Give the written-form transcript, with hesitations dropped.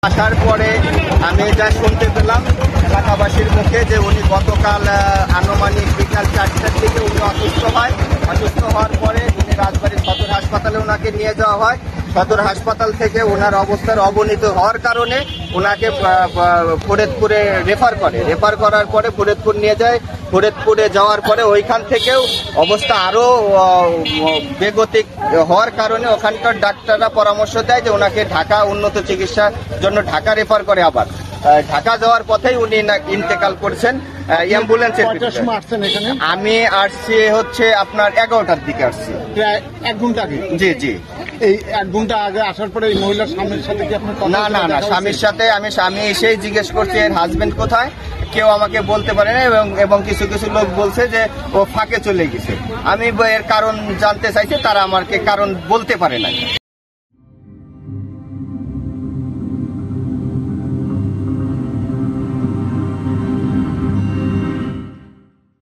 আসার পরে আমি যা শুনতে পেলাম এলাকাবাসীর মুখে যে উনি গতকাল আনুমানিক বিকাল 4টার দিকে উনি অসুস্থ হয়। অসুস্থ হওয়ার পরে উনি রাজবাড়ী সদর হাসপাতালে ওনাকে নিয়ে যাওয়া হয়। সদর হাসপাতাল থেকে ওনার অবস্থার অবনতি হওয়ার কারণে ওনাকে ফরিদপুরে রেফার করার পরে ফরিদপুর নিয়ে যায়। ফরিদপুরে যাওয়ার পরে ওইখান থেকেও অবস্থা আরও বেগতিক হওয়ার কারণে ওখানকার ডাক্তাররা পরামর্শ দেয় যে ওনাকে ঢাকা উন্নত চিকিৎসার জন্য ঢাকা রেফার করে। আবার ঢাকা যাওয়ার পথেই উনি ইন্তেকাল করছেন অ্যাম্বুলেন্সের। আমি আসছি হচ্ছে আপনার 11টার দিকে আসছি, প্রায় 1 ঘন্টা আগে। জি জি। এই 1 ঘন্টা আগে আসার পরে এই মহিলার স্বামীর সাথে কি আপনার কথা? না স্বামীর সাথে আমি এসেই জিজ্ঞেস করছি এর হাজবেন্ড কোথায়, কেউ আমাকে বলতে পারে না এবং কিছু লোক বলছে যে ও ফাঁকে চলে গেছে। আমি এর কারণ জানতে চাইছি, তারা আমাকে কারণ বলতে পারে না।